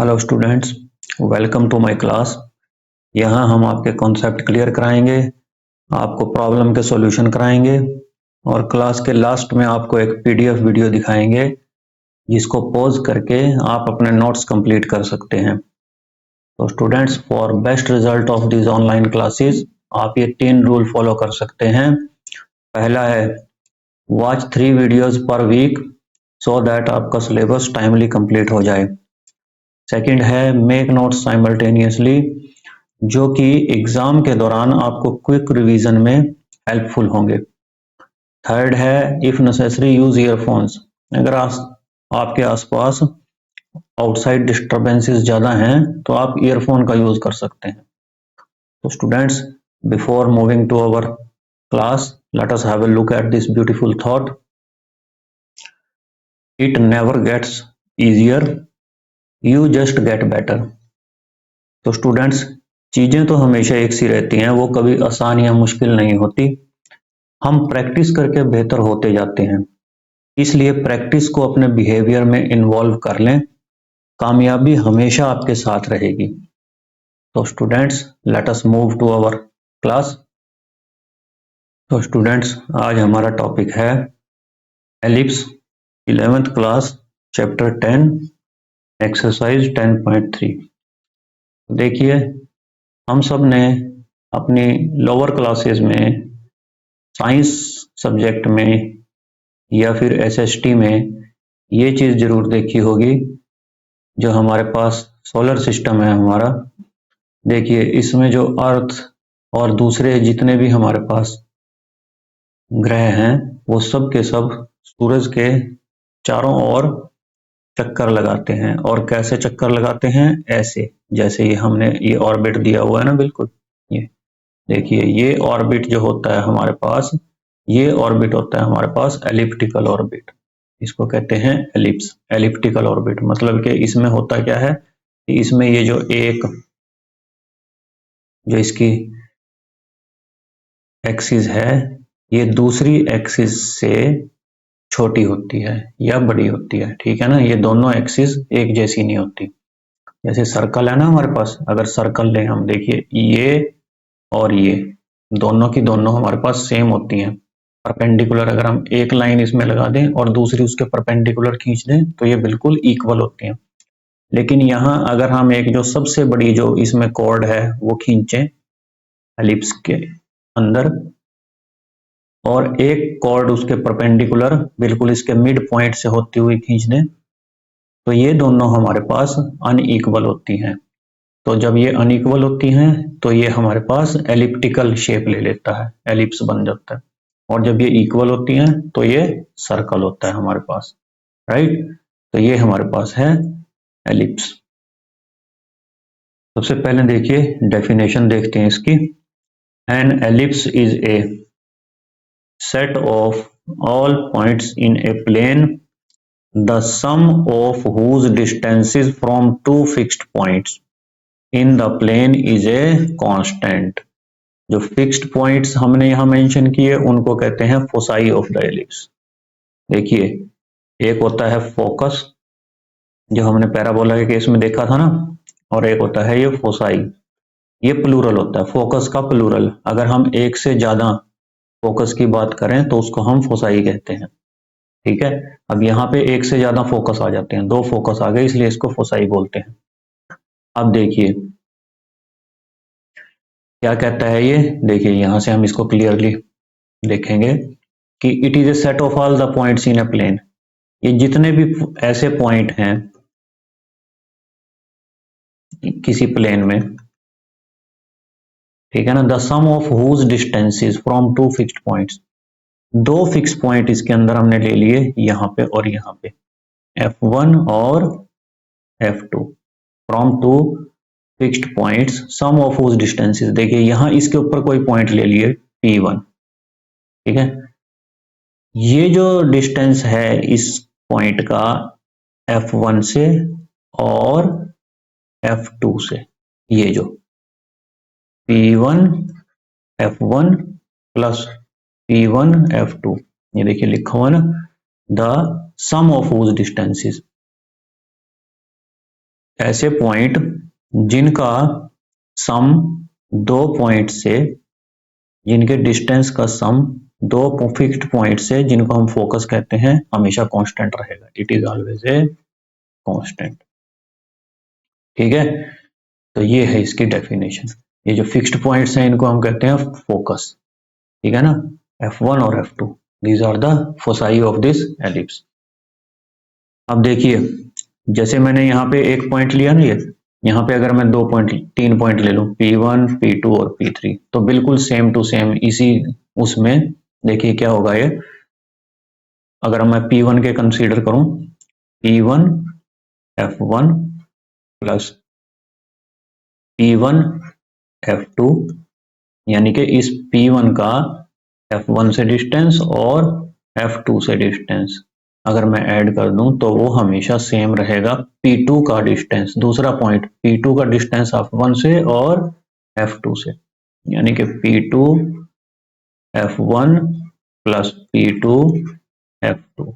Hello students, welcome to my class. यहाँ हम आपके कॉन्सेप्ट क्लियर कराएंगे, आपको प्रॉब्लम के सॉल्यूशन कराएंगे और क्लास के लास्ट में आपको एक पीडीएफ वीडियो दिखाएंगे जिसको पॉज करके आप अपने नोट्स कंप्लीट कर सकते हैं। तो students, for best result of this online classes आप ये 3 रूल फॉलो कर सकते हैं। पहला है watch 3 videos per week so that आपका सिलेबस टाइमली कंप्लीट हो जाए। सेकंड है मेक नोट्स साइमल्टेनियसली, जो कि एग्जाम के दौरान आपको क्विक रिवीजन में हेल्पफुल होंगे। थर्ड है इफ नेसेसरी यूज ईयरफोन्स, अगर आपके आसपास आउटसाइड डिस्टर्बेंसेस ज़्यादा हैं तो आप ईयरफोन का यूज कर सकते हैं। तो students, before moving to our class, let us have a look at this beautiful thought. It never gets easier, you just get better. तो स्टूडेंट्स, चीज़ें तो हमेशा एक सी रहती हैं, वो कभी आसान या मुश्किल नहीं होती। हम प्रैक्टिस करके बेहतर होते जाते हैं, इसलिए प्रैक्टिस को अपने बिहेवियर में इन्वॉल्व कर लें, कामयाबी हमेशा आपके साथ रहेगी। तो students, let us move to our class. तो स्टूडेंट्स, आज हमारा टॉपिक है ellipse, 11th class, chapter 10, exercise 10.3। देखिए, हम सब ने अपनी लोअर क्लासेस में साइंस सब्जेक्ट में या फिर एसएसटी में ये चीज़ जरूर देखी होगी, जो हमारे पास सोलर सिस्टम है हमारा। देखिए, इसमें जो अर्थ और दूसरे जितने भी हमारे पास ग्रह हैं वो सब के सब सूरज के चारों ओर चक्कर लगाते हैं। और कैसे चक्कर लगाते हैं? ऐसे, जैसे ये हमने ये ऑर्बिट दिया हुआ है ना, बिल्कुल ये देखिए, ये ऑर्बिट जो होता है हमारे पास, ये ऑर्बिट होता है हमारे पास एलिप्टिकल ऑर्बिट। इसको कहते हैं एलिप्स, एलिप्टिकल ऑर्बिट। मतलब कि इसमें होता क्या है कि इसमें ये जो इसकी एक्सिस है, ये दूसरी एक्सिस से छोटी होती है या बड़ी होती है। ठीक है ना, ये दोनों एक्सिस एक जैसी नहीं होती। जैसे सर्कल है ना हमारे पास, अगर सर्कल लें हम, देखिए ये और ये दोनों की दोनों हमारे पास सेम होती हैं। परपेंडिकुलर अगर हम एक लाइन इसमें लगा दें और दूसरी उसके परपेंडिकुलर खींच दें तो ये बिल्कुल इक्वल होती हैं। लेकिन यहाँ अगर हम एक जो सबसे बड़ी जो इसमें कॉर्ड है वो खींचें एलिप्स के अंदर, और एक कॉर्ड उसके परपेंडिकुलर बिल्कुल इसके मिड पॉइंट से होती हुई खींच दें, तो ये दोनों हमारे पास अनइक्वल होती हैं। तो जब ये अनइक्वल होती हैं तो ये हमारे पास एलिप्टिकल शेप ले लेता है, एलिप्स बन जाता है। और जब ये इक्वल होती हैं तो ये सर्कल होता है हमारे पास, राइट। तो ये हमारे पास है एलिप्स। सबसे पहले देखिए डेफिनेशन देखते हैं इसकी। An ellipse is a set of all points in a plane the sum of whose distances from two fixed points in the plane is a constant। जो फिक्स्ड पॉइंट्स हमने यहां मेंशन किए उनको कहते हैं फोसाई ऑफ द एलिप्स। देखिए, एक होता है फोकस, जो हमने पैराबोला के केस में देखा था ना, और एक होता है ये फोसाई। ये प्लूरल होता है, फोकस का प्लूरल। अगर हम एक से ज्यादा फोकस की बात करें तो उसको हम फोसाई कहते हैं। ठीक है, अब यहाँ पे एक से ज्यादा फोकस आ जाते हैं, 2 फोकस आ गए, इसलिए इसको फोसाई बोलते हैं। अब देखिए क्या कहता है ये, देखिए यहां से हम इसको क्लियरली देखेंगे कि it is a set of all the points in a plane. ये जितने भी ऐसे पॉइंट हैं किसी प्लेन में, ठीक है ना, the sum of whose distances from two fixed points. 2 fix point इसके अंदर हमने ले लिए, यहाँ पे और यहाँ पे, F1 और F2, from two fixed points sum of whose distances. देखिए यहाँ इसके ऊपर कोई पॉइंट ले लिए P1, ठीक है। ये जो डिस्टेंस है इस पॉइंट का F1 से और F2 से, ये जो P1 F1 plus P1 F2, ये देखिए लिखा हुआ ना, the sum of whose distances. ऐसे पॉइंट जिनका सम दो पॉइंट से, जिनके डिस्टेंस का सम दो फिक्स्ड पॉइंट से, जिनको हम फोकस कहते हैं, हमेशा कांस्टेंट रहेगा। It is always a constant. ठीक है, तो ये है इसकी डेफिनेशन। ये जो फिक्स्ड पॉइंट्स हैं इनको हम कहते हैं फोकस। ठीक है ना, F1 और F2 these are the foci of this ellipse. अब देखिए, जैसे मैंने यहाँ पे एक पॉइंट लिया ना, ये यहाँ पे अगर मैं तीन पॉइंट ले लूँ, P1, P2 और P3, तो बिल्कुल सेम टू सेम इसी उसमें देखिए क्या होगा ये। अगर मैं P1 के कंसीडर करूं, P1 F1 plus P1 F2, यानी कि इस P1 का F1 से डिस्टेंस और F2 से डिस्टेंस अगर मैं ऐड कर दूं तो वो हमेशा सेम रहेगा P2 का डिस्टेंस, दूसरा पॉइंट P2 का डिस्टेंस F1 से और F2 से, यानी कि P2 F1 plus P2 F2।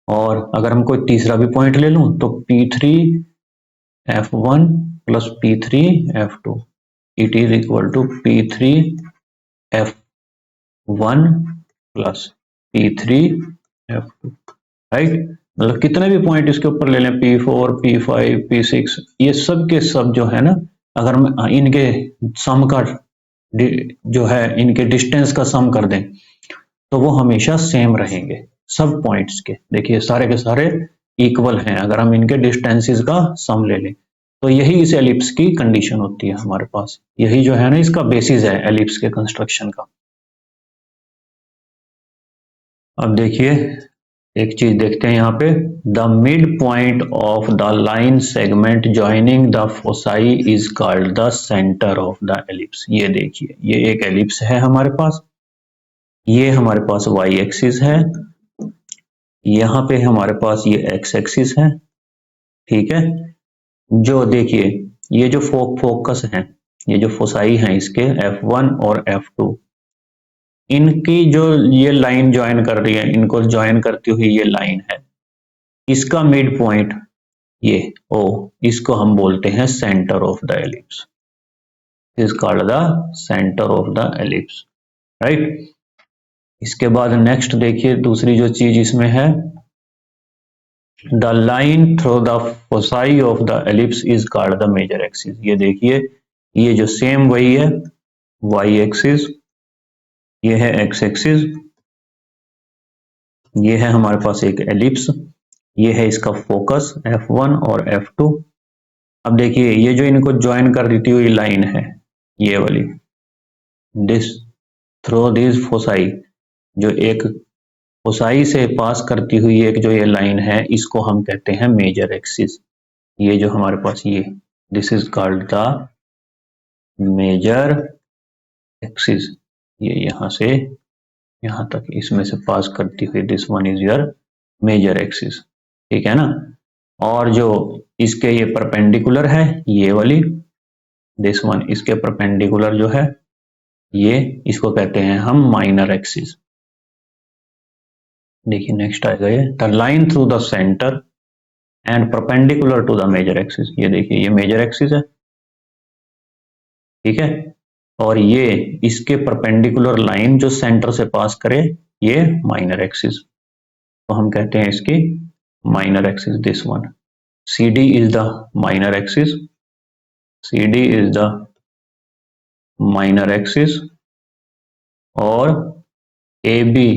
और अगर हम कोई तीसरा भी पॉइंट ले लूं तो P3 F1 plus P3 F2, it is equal to P3 F1 plus P3 F2। Right, मतलब कितने भी पॉइंट इसके ऊपर ले लें, P4 P5 P6, ये सब के सब जो है ना, अगर हम इनके सम का जो है इनके डिस्टेंस का सम कर दें तो वो हमेशा सेम रहेंगे सब पॉइंट्स के। देखिए सारे के सारे इक्वल हैं अगर हम इनके डिस्टेंसेस का सम ले लें, तो यही इस एलिप्स की कंडीशन होती है हमारे पास। यही जो है ना इसका बेसिस है एलिप्स के कंस्ट्रक्शन का। अब देखिए एक चीज देखते हैं यहाँ पे, the mid point of the line segment joining the foci is called the centre of the ellipse. ये देखिए ये एक एलिप्स है हमारे पास, ये हमारे पास वाई एक्सिस है, यहाँ पे हमारे पास ये एक्स एक्सिस है। ठीक है, जो देखिए ये जो फोकस है, ये जो फोसाई है इसके F1 और F2, इनकी जो ये लाइन ज्वाइन कर रही है, इनको ज्वाइन करती हुई ये लाइन है, इसका मिड पॉइंट ये ओ, इसको हम बोलते हैं centre of the ellipse, is called the centre of the ellipse. Right, इसके बाद नेक्स्ट देखिए दूसरी जो चीज इसमें है, the line through the foci of the ellipse is called the major axis. ये देखिए ये जो सेम वही है, वाई एक्सिस, ये है एक्स एक्सिस, ये है हमारे पास एक एलिप्स, ये है इसका फोकस F1 और F2। अब देखिए ये जो इनको ज्वाइन कर देती हुई लाइन है, ये वाली, दिस थ्रू दिस फोसाई, जो एक फोसाई से पास करती हुई एक जो ये लाइन है, इसको हम कहते हैं मेजर एक्सिस। ये जो हमारे पास ये, this is called the major axis. ये यहां से यहां तक इसमें से पास करती हुई, this one is your major axis. ठीक है ना, और जो इसके ये परपेंडिकुलर है, ये वाली, दिस वन, इसके परपेंडिकुलर जो है ये, इसको कहते हैं हम माइनर एक्सिस। देखिए नेक्स्ट आएगा ये, the line through the centre and perpendicular to the major axis. ये देखिए ये मेजर एक्सिस है, ठीक है, और ये इसके परपेंडिकुलर लाइन जो सेंटर से पास करे, ये माइनर एक्सिस, तो हम कहते हैं इसकी minor axis, this one. CD is the minor axis, CD is the minor axis, और AB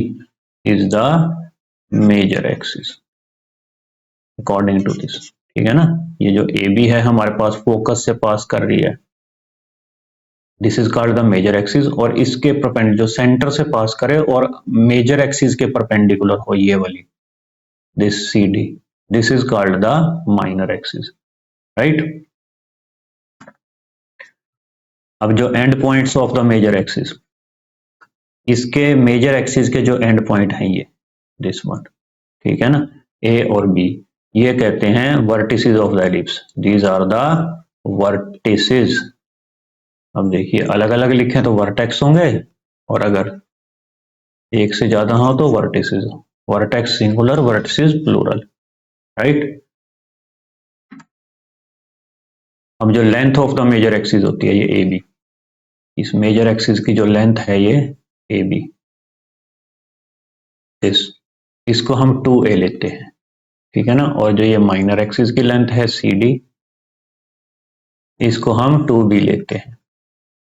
is the major axis according to this. ठीक है ना, ये जो AB है हमारे पास फोकस से पास कर रही है, this is called the major axis, और इसके परपेंडिकुलर जो सेंटर से पास करे और मेजर एक्सिस के परपेंडिकुलर हो, ये वाली, this CD, this is called the minor axis. Right, अब जो end points of the major axis, इसके मेजर एक्सिस के जो एंड पॉइंट हैं ये, दिस वन, ठीक है ना, A और B, ये कहते हैं vertices of the ellipse, these are the vertices. अब देखिए अलग अलग लिखे तो वर्टेक्स होंगे, और अगर एक से ज्यादा हो तो vertices, vertex singular, vertices plural. Right, अब जो length of the major axis होती है ये ए बी, इस मेजर एक्सिस की जो लेंथ है ये ए बी, इसको हम 2a लेते हैं, ठीक है ना। और जो ये माइनर एक्सिस की लेंथ है सी डी, इसको हम 2b लेते हैं,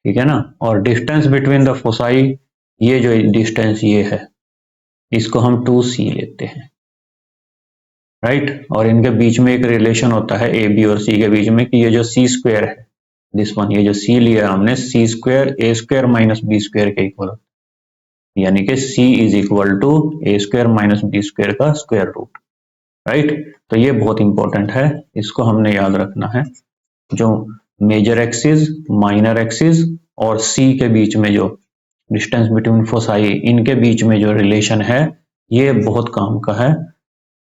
ठीक है ना। और डिस्टेंस बिटवीन द फोसाई, ये जो डिस्टेंस ये है, इसको हम 2c लेते हैं, राइट। और इनके बीच में एक रिलेशन होता है ए बी और सी के बीच में कि ये जो सी स्क्वायर है, दिस वन, ये जो सी लिया हमने, C square A square minus B square के इक्वल, यानी कि c is equal to A square minus B square का स्क्वायर रूट, राइट। तो ये बहुत इंपॉर्टेंट है, इसको हमने याद रखना है। जो मेजर एक्सिस, माइनर एक्सिस और c के बीच में जो डिस्टेंस बिटवीन फोसाई, इनके बीच में जो रिलेशन है, ये बहुत काम का है।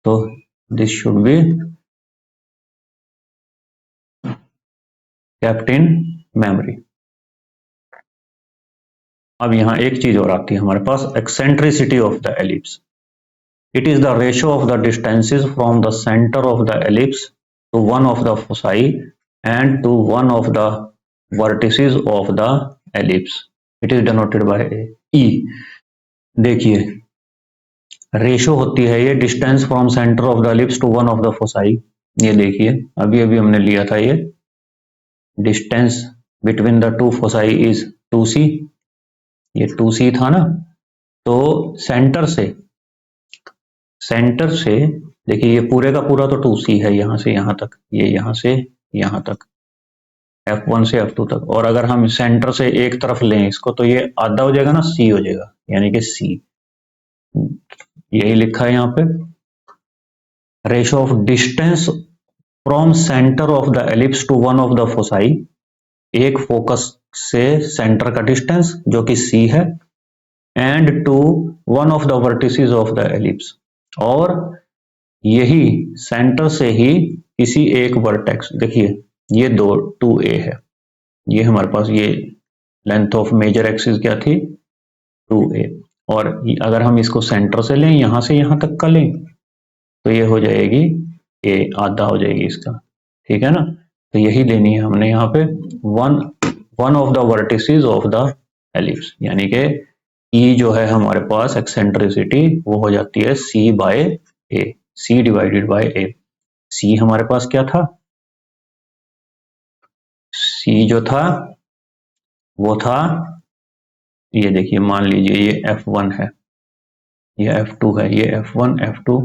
तो this should be kept in memory। अब यहाँ एक चीज और आती है हमारे पास, eccentricity of the ellipse. It is the ratio of the distances from the center of the ellipse to one of the foci and to one of the vertices of the ellipse. It is denoted by E। देखिए, ratio होती है ये distance from centre of the ellipse to one of the foci. ये देखिए, अभी अभी हमने लिया था ये distance between the two foci is 2c, ये 2c था ना। तो सेंटर से देखिए, ये पूरे का पूरा तो 2c है, यहां से यहां तक, ये यहां से यहां तक, F1 से F2 तक। और अगर हम सेंटर से एक तरफ लें इसको, तो ये आधा हो जाएगा ना, C हो जाएगा, यानी कि C, यही लिखा है यहाँ पे, ratio of distance from centre of the ellipse to one of the foci, एक फोकस से सेंटर का डिस्टेंस जो कि C है, and to one of the vertices of the ellipse, और यही सेंटर से ही किसी एक वर्टेक्स, देखिए ये 2a है, ये हमारे पास ये लेंथ ऑफ मेजर एक्सिस क्या थी, 2a। और अगर हम इसको सेंटर से लें, यहां से यहां तक का लें, तो ये हो जाएगी a, आधा हो जाएगी इसका, ठीक है ना। तो यही लेनी है हमने यहाँ पे, one of the vertices of the ellipse, यानी कि E जो है हमारे पास एक्सेंट्रिसिटी, वो हो जाती है C by A, C divided by A। C हमारे पास क्या था, C जो था वो था, ये देखिए, मान लीजिए ये F1 है, ये F2 है, ये F1 F2,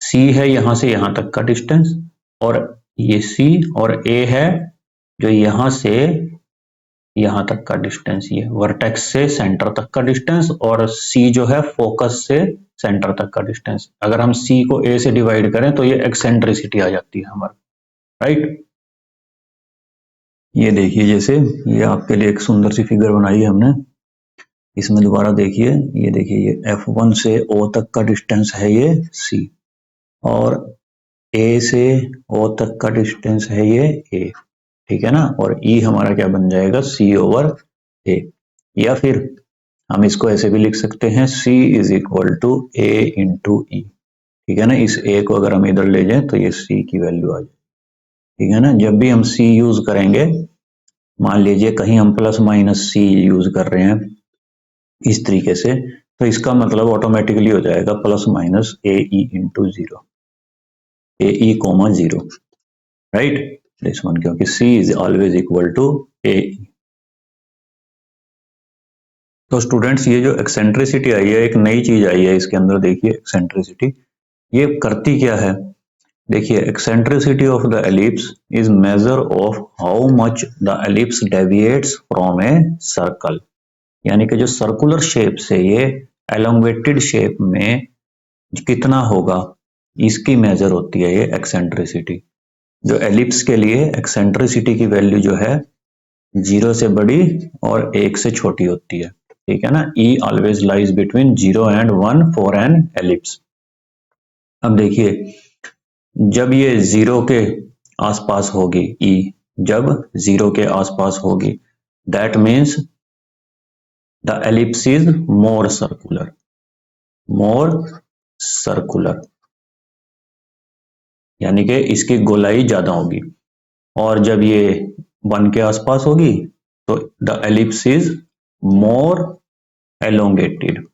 C है यहां से यहां तक का डिस्टेंस, और ये C, और A है जो यहां से यहां तक का डिस्टेंस, ये वर्टेक्स से सेंटर तक का डिस्टेंस, और C जो है फोकस से सेंटर तक का डिस्टेंस। अगर हम C को A से डिवाइड करें तो ये एक्सेंट्रिसिटी आ जाती है हमारी, राइट। ये देखिए, जैसे ये आपके लिए एक सुंदर सी फिगर बनाई है हमने, इसमें दोबारा देखिए, ये देखिए, ये F1 से O तक का डिस्टेंस है ये C, और A से O तक का डिस्टेंस है ये A, ठीक है ना। और E हमारा क्या बन जाएगा, C ओवर A। या फिर हम इसको ऐसे भी लिख सकते हैं, C is equal to A into E, ठीक है ना। इस A को अगर हम इधर ले जाएं तो ये C की वैल्यू आ जाए, ठीक है ना। जब भी हम C यूज करेंगे, मान लीजिए कहीं हम प्लस माइनस C यूज कर रहे हैं इस तरीके से, तो इसका मतलब ऑटोमेटिकली हो जाएगा plus minus a e into zero, a e comma zero, right, this one, क्योंकि C is always equal to a e. तो स्टूडेंट्स, ये जो एक्सेंट्रिसिटी आई है, एक नई चीज आई है इसके अंदर, देखिए एक्सेंट्रिसिटी ये करती क्या है। देखिए, eccentricity of the ellipse is measure of how much the ellipse deviates from a circle, यानी कि जो सर्कुलर शेप से ये एलोंगेटेड शेप में कितना होगा, इसकी मेजर होती है ये एक्सेंट्रिसिटी। जो एलिप्स के लिए एक्सेंट्रिसिटी की वैल्यू जो है 0 से बड़ी और 1 से छोटी होती है, ठीक है ना। E always lies between 0 and 1 for an ellipse. अब देखिए, जब ये 0 के आसपास होगी, E जब 0 के आसपास होगी, that means the ellipse is more circular, more circular, यानी कि इसकी गोलाई ज्यादा होगी, और जब ये 1 के आसपास होगी तो the ellipse is more elongated,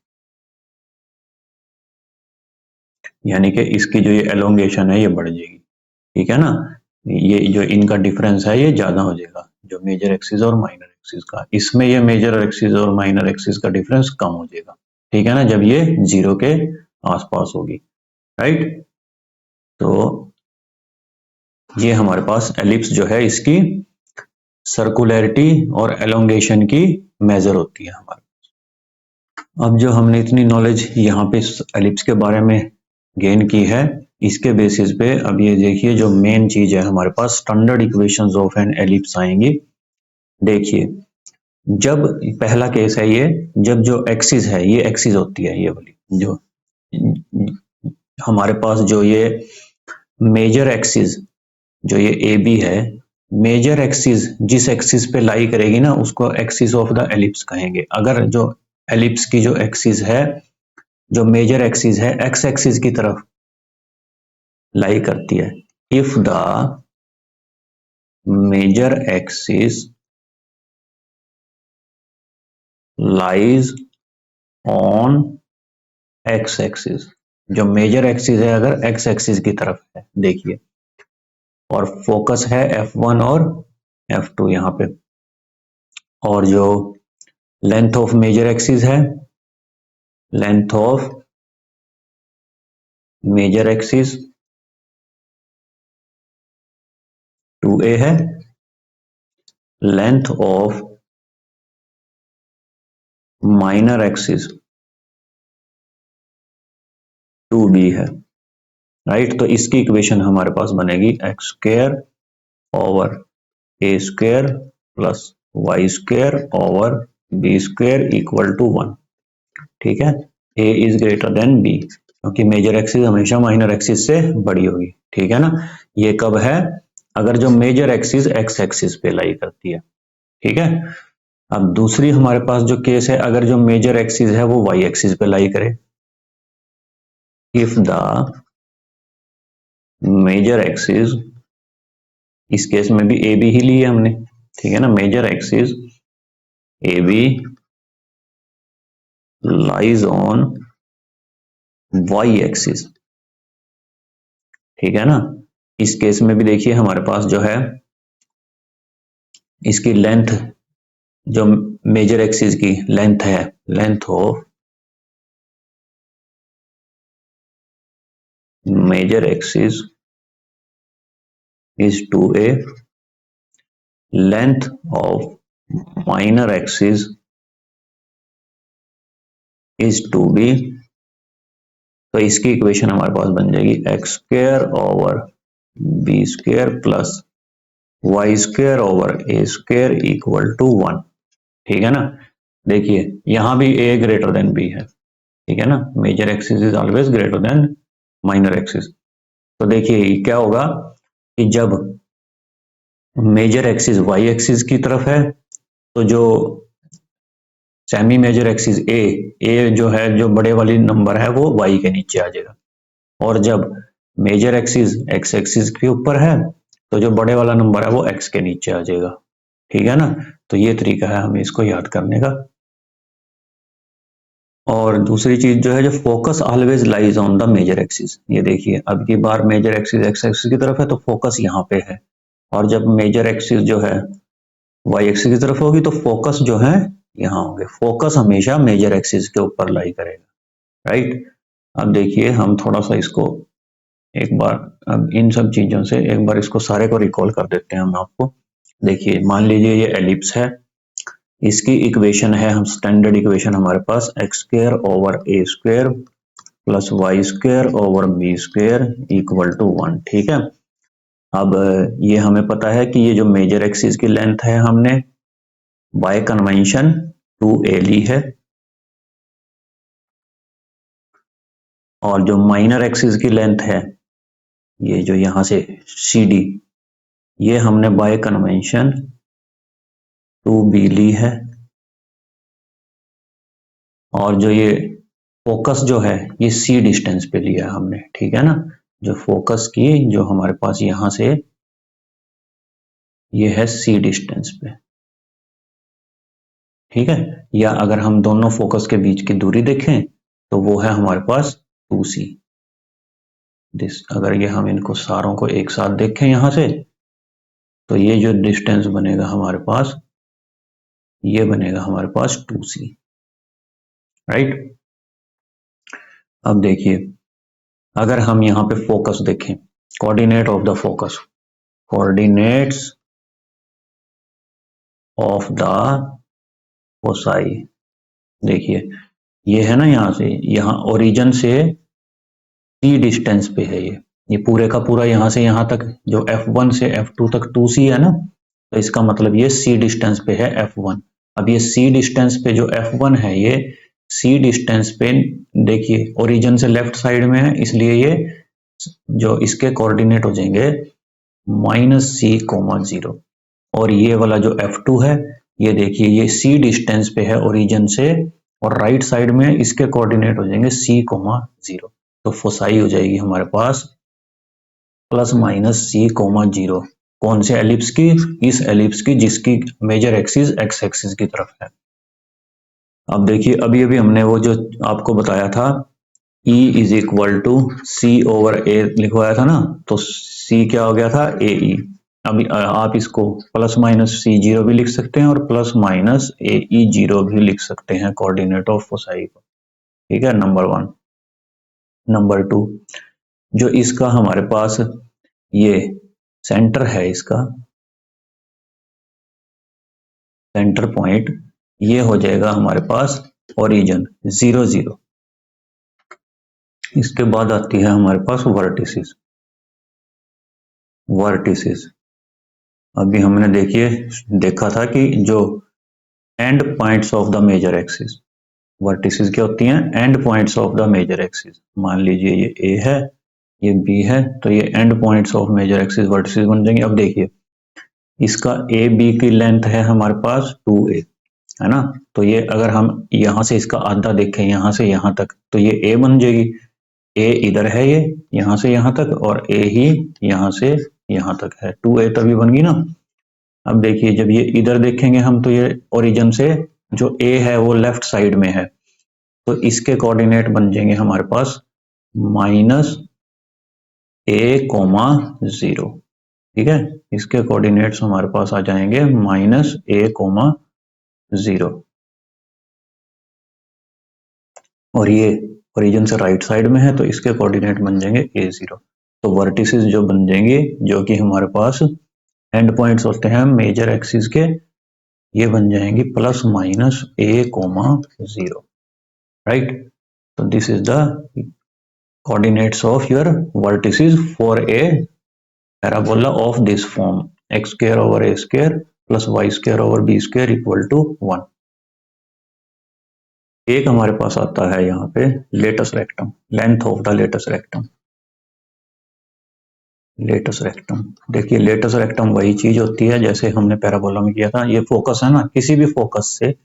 यानी कि इसकी जो ये एलोंगेशन है ये बढ़ जाएगी। ठीक है ना, ये जो इनका डिफरेंस है ये ज्यादा हो जाएगा, जो मेजर एक्सिस और माइनर एक्सिस का। इसमें ये मेजर एक्सिस और माइनर एक्सिस का डिफरेंस कम हो जाएगा। ठीक है ना, जब ये 0 के आसपास होगी। राइट, तो ये हमारे पास एलिप्स जो है इसकी सर्कुलरिटी और एलोंगेशन की मेजर होती है हमारे। अब जो हमने इतनी नॉलेज यहाँ पे एलिप्स के बारे में गेन की है, इसके बेसिस पे अब ये देखिए जो मेन चीज है हमारे पास, standard equations of an ellipse आएंगी। देखिए, जब पहला केस है ये, जब जो एक्सिस है ये एक्सिस होती है, ये वाली जो हमारे पास जो ये मेजर एक्सिस जो ये ए बी है, मेजर एक्सिस जिस एक्सिस पे लाई करेगी ना उसको एक्सिस ऑफ द एलिप्स कहेंगे। अगर जो एलिप्स की जो एक्सिस है, जो मेजर एक्सिस है एक्स एक्सिस की तरफ लाई करती है, if the major axis lies on X axis, जो मेजर एक्सिस है अगर एक्स एक्सिस की तरफ है, देखिए, और फोकस है F1 और F2 यहाँ पे, और जो लेंथ ऑफ मेजर एक्सिस है, length of major axis 2a है, length of minor axis 2b है। राइट, तो इसकी इक्वेशन हमारे पास बनेगी X square over A square plus Y square over B square equal to 1। ठीक है, A is greater than B, क्योंकि मेजर एक्सिस हमेशा माइनर एक्सिस से बड़ी होगी। ठीक है ना, ये कब है, अगर जो मेजर एक्सिस एक्स एक्सिस पे लाई करती है। ठीक है, अब दूसरी हमारे पास जो केस है, अगर जो मेजर एक्सिस है वो वाई एक्सिस पे लाई करे, इफ द मेजर एक्सिस, इस केस में भी ए बी ही ली है हमने। ठीक है ना, major axis A B lies on Y axis. ठीक है ना, इस केस में भी देखिए हमारे पास जो है इसकी लेंथ, जो मेजर एक्सिस की लेंथ है, length of major axis is 2a, length of minor axis is 2b। तो इसकी इक्वेशन हमारे पास बन जाएगी x square over B square plus Y square over A square equal to 1। ठीक है ना, देखिए यहां भी a ग्रेटर देन b है। ठीक है ना, major axis is always greater than minor axis. तो देखिए क्या होगा कि जब मेजर एक्सिस वाई एक्सिस की तरफ है तो जो सेमी मेजर एक्सिस ए जो है, जो बड़े वाली नंबर है वो वाई के नीचे आ जाएगा, और जब मेजर एक्सिस एक्स एक्सिस के ऊपर है तो जो बड़े वाला नंबर है वो एक्स के नीचे आ जाएगा। ठीक है ना, तो ये तरीका है हमें इसको याद करने का। और दूसरी चीज जो है, जो focus always lies on the major axis, ये देखिए अब की बार मेजर एक्सिस एक्स एक्सिस की तरफ है तो फोकस यहाँ पे है, और जब मेजर एक्सिस जो है वाई एक्सिस की तरफ होगी तो फोकस जो है यहाँ होंगे। फोकस हमेशा मेजर एक्सिस के ऊपर लाई करेगा। राइट, अब देखिए हम थोड़ा सा इसको एक बार, अब इन सब चीजों से एक बार इसको सारे को रिकॉल कर देते हैं हम आपको। देखिए मान लीजिए ये एलिप्स है, इसकी इक्वेशन है, हम स्टैंडर्ड इक्वेशन हमारे पास x square over A square plus Y square over B square equal to 1। ठीक है, अब ये हमें पता है कि ये जो मेजर एक्सिस की लेंथ है हमने बाय कन्वेंशन 2a ली है, और जो माइनर एक्सिस की लेंथ है ये जो यहां से CD, ये हमने बाय कन्वेंशन 2b ली है, और जो ये फोकस जो है ये C डिस्टेंस पे लिया है हमने। ठीक है ना, जो फोकस की जो हमारे पास यहां से ये है C डिस्टेंस पे, ठीक है। या अगर हम दोनों फोकस के बीच की दूरी देखें तो वो है हमारे पास 2C। अगर ये हम इनको सारों को एक साथ देखें यहां से तो ये जो डिस्टेंस बनेगा हमारे पास, ये बनेगा हमारे पास 2C, राइट। अब देखिए अगर हम यहाँ पे फोकस देखें, coordinate of the focus, coordinates of the foci, देखिए ये है ना, यहाँ से यहाँ ओरिजिन से C डिस्टेंस पे है ये पूरे का पूरा यहाँ से यहाँ तक जो F1 से F2 तक 2C है ना, तो इसका मतलब ये C डिस्टेंस पे है F1। अब ये C डिस्टेंस पे जो F1 है, ये C डिस्टेंस पे देखिए ओरिजिन से लेफ्ट साइड में है, इसलिए ये जो इसके कोऑर्डिनेट हो जाएंगे -C,0। और ये वाला जो F2 है, ये देखिए ये C डिस्टेंस पे है ओरिजिन से, और राइट साइड में इसके कोऑर्डिनेट हो जाएंगे C,0। तो फोसाई हो जाएगी हमारे पास ±C,0। कौन से एलिप्स की? इस एलिप्स की जिसकी मेजर एक्सिस एक्स एक्सिस की तरफ है। अब देखिए अभी अभी हमने वो जो आपको बताया था E is equal to C/A लिखवाया था ना, तो C क्या हो गया था? AE। अभी आप इसको ±C0 भी लिख सकते हैं और ±AE0 भी लिख सकते हैं कोऑर्डिनेट ऑफ फोसाई को, ठीक है, नंबर 1। नंबर 2, जो इसका हमारे पास ये सेंटर है, इसका सेंटर पॉइंट ये हो जाएगा हमारे पास ओरिजिन 0 0। इसके बाद आती है हमारे पास वर्टिसेस। वर्टिसेस अभी हमने देखा था कि जो end points of the major axis, vertices क्या होती हैं? End points of the major axis. मान लीजिए ये A है, ये B है, तो ये end points of major axis vertices बन जाएंगे। अब देखिए इसका AB की लेंथ है हमारे पास 2A, है ना, तो ये अगर हम यहाँ से इसका आधा देखें यहाँ से यहाँ तक, तो ये A बन जाएगी। A इधर है, ये यहाँ से यहाँ तक, और A ही यहाँ से यहाँ तक है, 2A तभी बन गई ना। अब देखिए जब ये इधर देखेंगे हम, तो ये ओरिजिन से जो A है वो लेफ्ट साइड में है, तो इसके कोऑर्डिनेट बन जाएंगे हमारे पास -A,0, ठीक है। इसके कोऑर्डिनेट्स हमारे पास आ जाएंगे -A,0, और ये ओरिजिन से राइट साइड में है, तो इसके कोऑर्डिनेट बन जाएंगे A0। तो वर्टिसेस जो बन जाएंगे, जो कि हमारे पास एंड पॉइंट्स होते हैं मेजर एक्सिस के, ये बन जाएंगे ±A,0, राइट। तो this is the coordinates of your vertices for a parabola of this form, x square over a square plus y square over b square equal to 1। एक हमारे पास आता है यहाँ पे latus rectum, length of the latus rectum. Latus rectum देखिए, latus rectum वही चीज होती है जैसे हमने पैराबोला में किया था। ये फोकस है ना, किसी भी फोकस से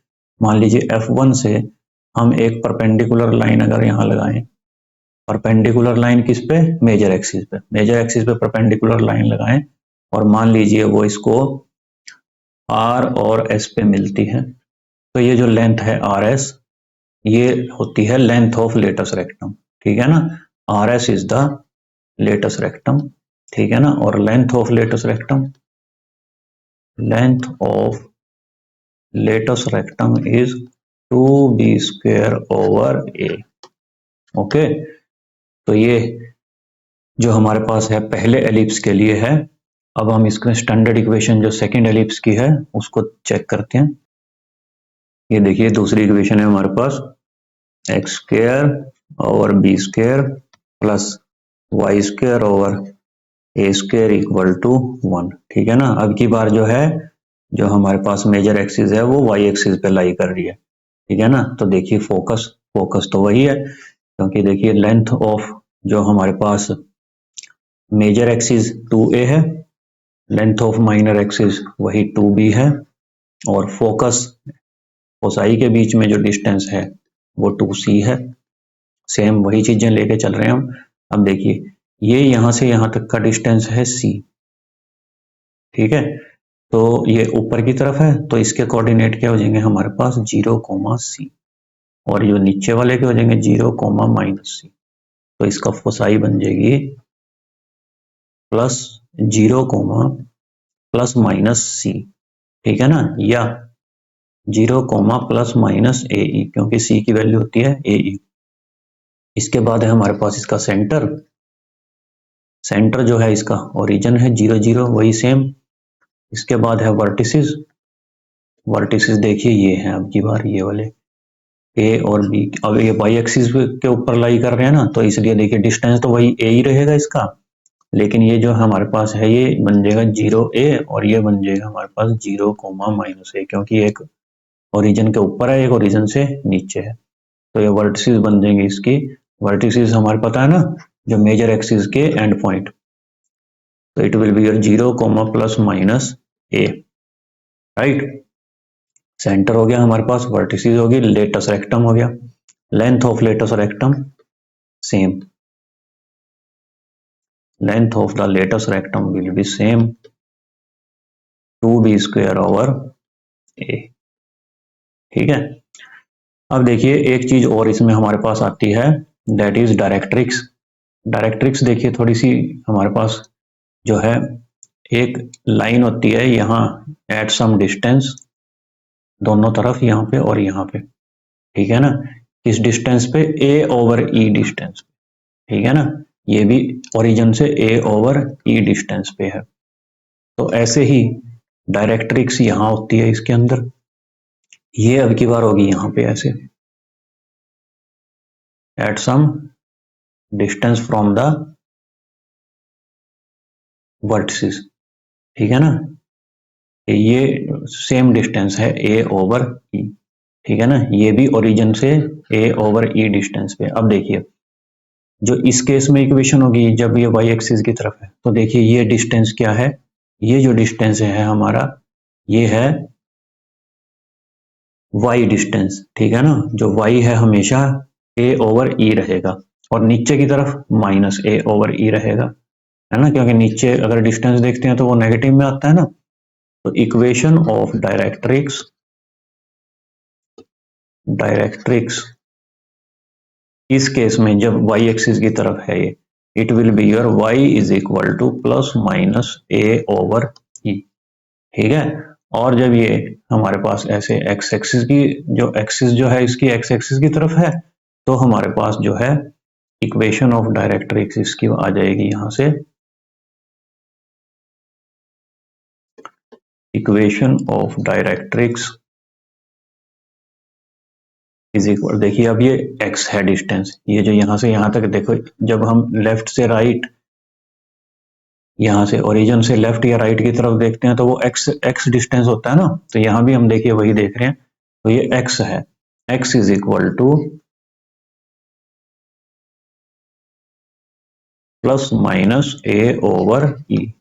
मान लीजिए F1 से हम एक परपेंडिकुलर लाइन अगर यहाँ लगाएं, परपेंडिकुलर लाइन किस पे? मेजर एक्सिस पे। मेजर एक्सिस पे परपेंडिकुलर लाइन लगाएं और मान लीजिए वो इसको R और S पे मिलती है, तो ये जो लेंथ है RS, ये होती है लेंथ ऑफ लेटस रेक्टम, ठीक है ना। RS is the latus rectum, ठीक है ना। और length of latus rectum, length of latus rectum is 2b² A, okay. तो ये जो हमारे पास है पहले एलिप्स के लिए है। अब हम इसका स्टैंडर्ड इक्वेशन जो सेकंड एलिप्स की है उसको चेक करते हैं। ये देखिए दूसरी इक्वेशन है हमारे पास x² over b² plus y² over a² equal to 1, ठीक है ना। अब की बार जो है, जो हमारे पास मेजर एक्सिस है वो y एक्सिस पे लाई कर रही है, ठीक है ना। तो देखिए फोकस तो वही है, क्योंकि देखिए लेंथ ऑफ जो हमारे पास मेजर एक्सिस 2a है, लेंथ ऑफ माइनर एक्सिस वही 2b है, और फोसाई के बीच में जो डिस्टेंस है वो 2c है। सेम वही चीजें लेके चल रहे हैं हम। अब देखिए ये यहां से यहां तक का डिस्टेंस है c, ठीक है। तो ये ऊपर की तरफ है तो इसके कोऑर्डिनेट क्या हो जाएंगे हमारे पास 0,c, और ये नीचे वाले के हो जाएंगे 0,-c। तो इसका फोसाई बन जाएगी +0, ठीक है ना, या 0, ±ae, क्योंकि c की वैल्यू होती है ae। इसके बाद है हमारे पास इसका सेंटर, सेंटर जो है इसका ओरिजिन है 0, 0, वही सेम। इसके बाद है वर्टिसेस, वर्टिसेस देखिए ये है अब की बार ये वाले ए और बी। अब ये वाई एक्सिस के ऊपर लाई कर रहे हैं ना, तो इसलिए देखिए डिस्टेंस तो वही ए ही रहेगा इसका, लेकिन ये जो हमारे पास है ये बन जाएगा 0a, और ये बन जाएगा हमारे पास 0, -a, क्योंकि एक ओरिजिन के ऊपर है, एक ओरिजिन से नीचे है। तो ये वर्टिसेस बन जाएंगे इसकी। वर्टिसेस हमारे पता है ना, जो मेजर एक्सिस के एंड पॉइंट, तो it will be your 0, ±a, right. Centre हो गया हमारे पास, वर्टिसेस होगी, लेटस रेक्टम हो गया, length of latus rectum same, length of the latus rectum will be same 2b² / a, ठीक है। अब देखिए एक चीज और इसमें हमारे पास आती है, दैट इज डायरेक्ट्रिक्स। डायरेक्ट्रिक्स देखिए थोड़ी सी हमारे पास जो है, एक लाइन होती है यहाँ एट सम डिस्टेंस, दोनों तरफ यहाँ पे और यहाँ पे, ठीक है ना। किस डिस्टेंस पे, a/e डिस्टेंस, ठीक है ना। ये भी ओरिजिन से a/e डिस्टेंस पे है। तो ऐसे ही डायरेक्ट्रिक्स यहाँ होती है इसके अंदर, ये अब की बार होगी यहाँ पे ऐसे, at some distance from the vertices, ठीक है ना। ये सेम डिस्टेंस है a/e, ठीक है ना। ये भी ओरिजिन से a/e डिस्टेंस पे। अब देखिए जो इस केस में इक्वेशन होगी जब ये y एक्सिस की तरफ है, तो देखिए ये डिस्टेंस क्या है, ये जो डिस्टेंस है हमारा, ये है y डिस्टेंस, ठीक है ना। जो y है हमेशा a/e रहेगा, और नीचे की तरफ -a/e रहेगा, है ना, क्योंकि नीचे अगर डिस्टेंस देखते हैं तो वो नेगेटिव में आता है ना। तो इक्वेशन ऑफ डायरेक्ट्रिक्स, डायरेक्ट्रिक्स इस केस में जब y एक्सिस की तरफ है ये, it will be your y is equal to +-a/e, ठीक है। और जब ये हमारे पास ऐसे x एक्सिस की, जो एक्सिस जो है इसकी x एक्सिस की तरफ है, तो हमारे पास जो है इक्वेशन ऑफ डायरेक्ट्रिक्स इसकी आ जाएगी यहां से, equation of directrix is equal, देखिए अब ये x है डिस्टेंस, ये जो यहां से यहां तक देखो, जब हम लेफ्ट से राइट, यहाँ से ओरिजिन से लेफ्ट या राइट की तरफ देखते हैं तो वो x डिस्टेंस होता है ना। तो यहाँ भी हम देखिए वही देख रहे हैं, तो ये x है, x is equal to +-a/e।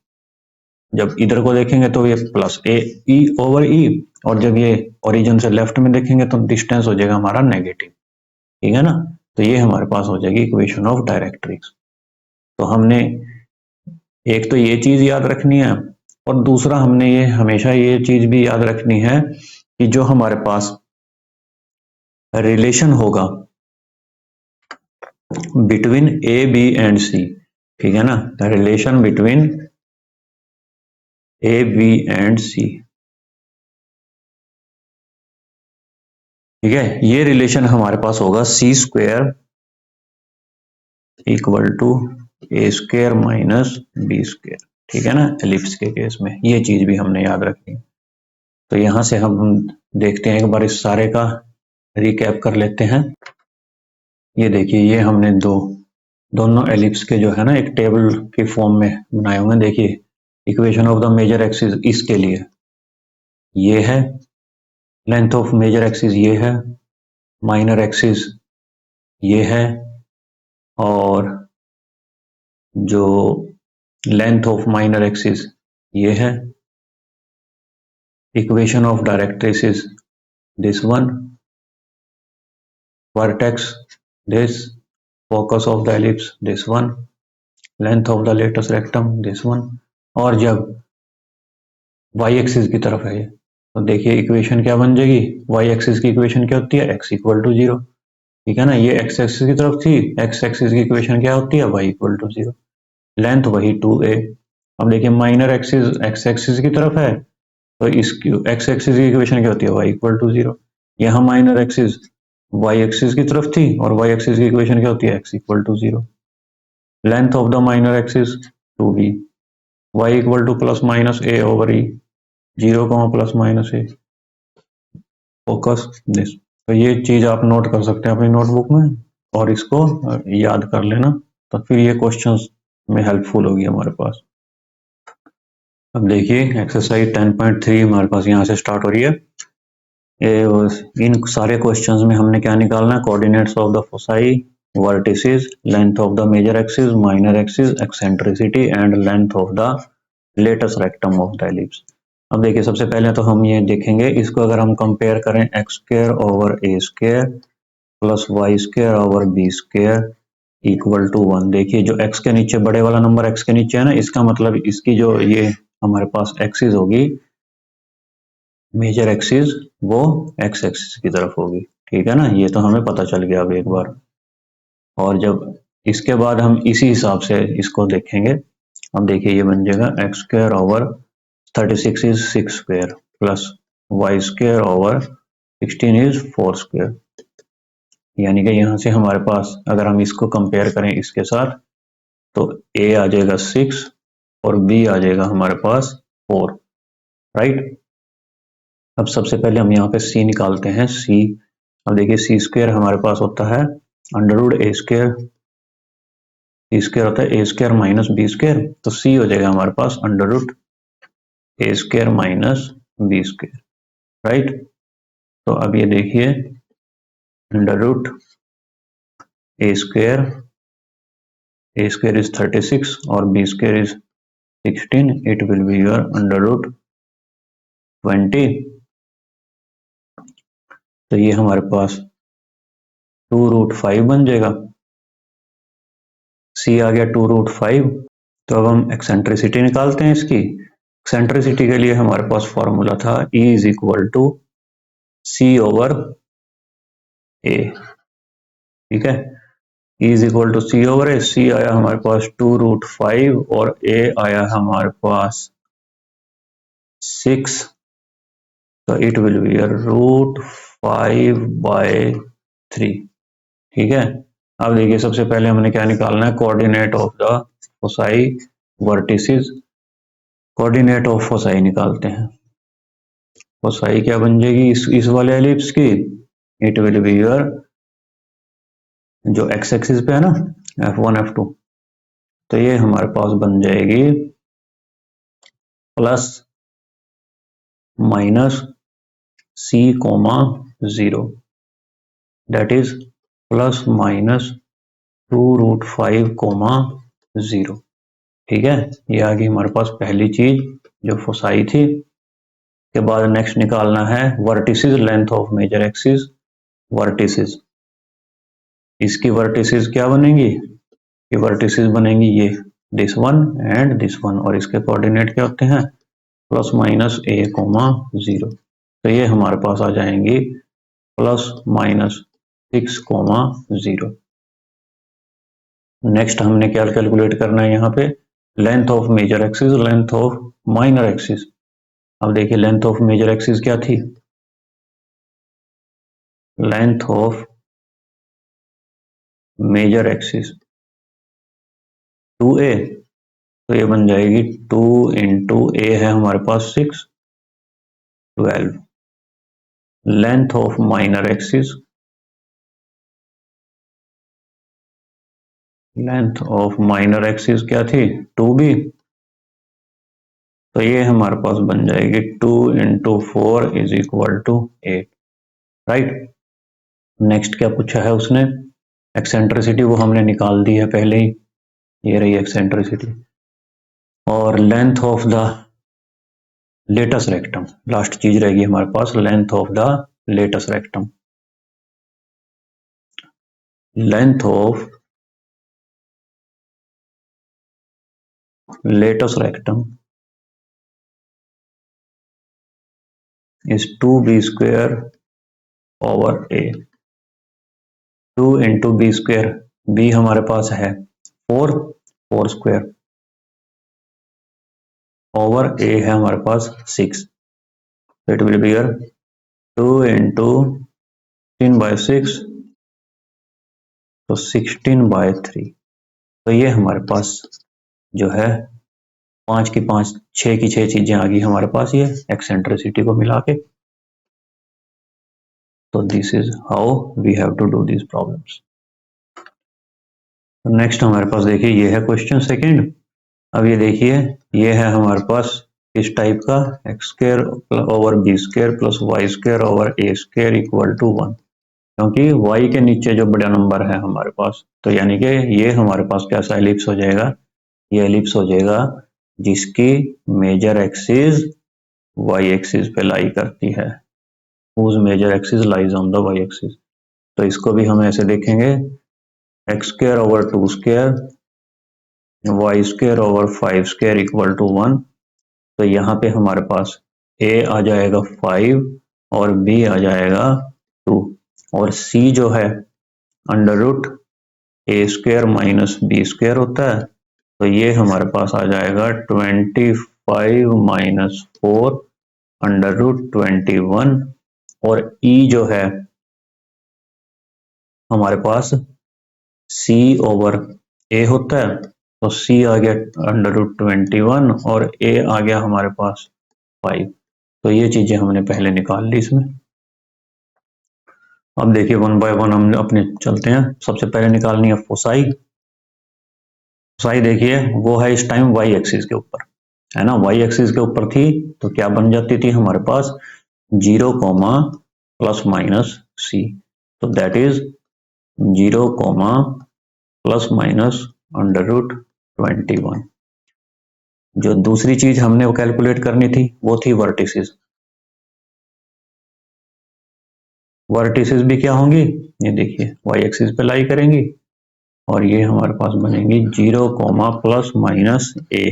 जब इधर को देखेंगे तो ये +a/e/e, और जब ये ओरिजिन से लेफ्ट में देखेंगे तो डिस्टेंस हो जाएगा हमारा नेगेटिव, ठीक है ना। तो ये हमारे पास हो जाएगी इक्वेशन ऑफ डायरेक्ट्रिक्स। तो हमने एक तो ये चीज याद रखनी है, और दूसरा हमने ये हमेशा ये चीज भी याद रखनी है कि जो हमारे पास रिलेशन होगा between a b and c, ठीक है ना, relation between a b and c, ठीक है। ये रिलेशन हमारे पास होगा c² equal to a² - b², ठीक है ना, एलिप्स के केस में ये चीज भी हमने याद रखनी है। तो यहां से हम देखते हैं एक बार इस सारे का रिकैप कर लेते हैं। ये देखिए ये हमने दोनों एलिप्स के जो है ना एक टेबल के फॉर्म में बनाए हुए हैं। देखिए equation of the major axis इसके लिए ये है, लेंथ ऑफ मेजर एक्सिस ये है, माइनर एक्सिस ये है, और जो लेंथ ऑफ माइनर एक्सिस ये है। Equation of directrix is this one, vertex this, focus of the ellipse this one, length of the latus rectum this one, और जब वाई एक्सिस की तरफ है ये, तो देखिए इक्वेशन क्या बन जाएगी, वाई एक्सिस की इक्वेशन क्या होती है, एक्स इक्वल टू जीरो, ठीक है ना, ये एक्स एक्सिस की तरफ थी, एक्स एक्सिस की इक्वेशन क्या होती है, y equal to zero, length वही 2a। अब देखिए माइनर एक्सिस एक्स एक्सिस की तरफ है, तो इसकी एक्स एक्सिस की इक्वेशन क्या होती है, वाई इक्वल टू जीरो, यहाँ माइनर एक्सिस वाई एक्सिस की तरफ थी और वाई एक्सिस की इक्वेशन क्या होती है, x equal to zero, length of the minor axis 2b, y equal to plus minus a over e, zero plus minus a, focus this. तो ये चीज आप नोट कर सकते हैं अपनी नोटबुक में और इसको याद कर लेना, तो फिर ये क्वेश्चंस में हेल्पफुल होगी हमारे पास। अब देखिए एक्सरसाइज 10.3 हमारे पास यहाँ से स्टार्ट हो रही है। इन सारे क्वेश्चंस में हमने क्या निकालना है, coordinates of the foci, vertices, length of the major axis, minor axis, eccentricity and length of the latus rectum of the ellipse. अब देखिए सबसे पहले तो हम ये देखेंगे, इसको अगर हम कंपेयर करें x square over A square plus Y square over B square equal to 1। देखिए जो x के नीचे बड़े वाला नंबर x के नीचे है ना, इसका मतलब इसकी जो ये हमारे पास एक्सिस होगी, मेजर एक्सिस, वो x एक्सिस की तरफ होगी, ठीक है ना, ये तो हमें पता चल गया अब एक बार। और जब इसके बाद हम इसी हिसाब से इसको देखेंगे, अब देखिए ये बन जाएगा x square over 36 is 6 square plus Y square over 16 is 4 square, यानी कि यहाँ से हमारे पास अगर हम इसको कंपेयर करें इसके साथ, तो a आ जाएगा 6 और b आ जाएगा हमारे पास 4, राइट। अब सबसे पहले हम यहाँ पे c निकालते हैं, c। अब देखिए सी स्क्वायर हमारे पास होता है under root a square, c square होता है a square minus B square, तो c हो जाएगा हमारे पास under root a square minus B square, right. तो अब ये देखिए under root a square is 36 और b square is 16, it will be your under root 20। तो ये हमारे पास 2√5 बन जाएगा, c आ गया 2√5। तो अब हम एक्सेंट्रिसिटी निकालते हैं इसकी। एक्सेंट्रिसिटी के लिए हमारे पास फॉर्मूला था E is equal to c over a, ठीक है, E is equal to c over a, c आया हमारे पास 2√5 और a आया हमारे पास 6, तो इट विल बी √5/3, ठीक है। अब देखिए सबसे पहले हमने क्या निकालना है, coordinate of the foci vertices, coordinate of foci निकालते हैं। फोसाई क्या बन जाएगी इस वाले एलिप्स की, इट विल बी योर, जो एक्स एक्सिस पे है ना F1 F2, तो ये हमारे पास बन जाएगी plus minus c, 0, that is plus minus 2√5, 0, ठीक है। ये आ गई हमारे पास पहली चीज जो फोसाई थी। के बाद नेक्स्ट निकालना है vertices, length of major axis, vertices. इसकी वर्टिसेस क्या बनेंगी, ये वर्टिसेस बनेंगी ये this one and this one, और इसके कोऑर्डिनेट क्या होते हैं, प्लस माइनस a, 0, तो ये हमारे पास आ जाएंगी प्लस माइनस 6, 0। नेक्स्ट हमने क्या कैलकुलेट करना है यहाँ पे, length of major axis, length of minor axis. अब देखिए लेंथ ऑफ मेजर एक्सिस क्या थी, length of major axis 2a, तो ये बन जाएगी 2 इंटू ए है हमारे पास 6, 12। Length of minor axis, length of minor axis क्या थी 2b, तो ये हमारे पास बन जाएगी 2 into 4 is equal to 8, right. Next क्या पूछा है उसने, एक्सेंट्रिसिटी वो हमने निकाल दी है पहले ही, ये रही एक्सेंट्रिसिटी। और length of the latus rectum, last चीज रहेगी हमारे पास, length of the latus rectum, length of latus rectum is 2b square over a। 2 into b square, b हमारे पास है 4, 4 स्क्वेयर ओवर ए है हमारे पास 6। इट विल बी 2 इंटू 16/6 तो 16/3। तो ये हमारे पास जो है 5 की 5 6 की 6 चीजें आ गई हमारे पास ये एक्सेंट्रिसिटी को मिला के। तो this is how we have to do this problems. Next हमारे पास देखिए ये है क्वेश्चन सेकंड। अब ये देखिए ये है हमारे पास इस टाइप का x square over B square plus Y square over A square equal to 1, क्योंकि y के नीचे जो बड़ा नंबर है हमारे पास, तो यानी कि ये हमारे पास कैसा एलिप्स हो जाएगा, ये एलिप्स हो जाएगा जिसकी मेजर एक्सिस y एक्सिस पे लाई करती है, whose major axis lies on the y axis. तो इसको भी हम ऐसे देखेंगे x square over 2 square y square over 5 square equal to 1। तो यहाँ पे हमारे पास a आ जाएगा 5 और b आ जाएगा 2 और c जो है under root a square minus B square होता है। तो ये हमारे पास आ जाएगा 25 माइनस 4 अंडर रूट 21 और e जो है हमारे पास c ओवर a होता है। तो c आ गया अंडर रूट 21 और a आ गया हमारे पास 5। तो ये चीजें हमने पहले निकाल ली इसमें। अब देखिए वन बाय वन हम अपने चलते हैं। सबसे पहले निकालनी है फोसाई। फोसाई देखिए वो है इस टाइम y एक्सिस के ऊपर, है ना, y एक्सिस के ऊपर थी तो क्या बन जाती थी हमारे पास 0, प्लस माइनस c। तो that is 0, plus minus under root 21। जो दूसरी चीज हमने वो कैलकुलेट करनी थी वो थी वर्टिसेस। वर्टिसेस भी क्या होंगी, ये देखिए y एक्सिस पे लाई करेंगी और ये हमारे पास बनेंगी 0, प्लस माइनस a।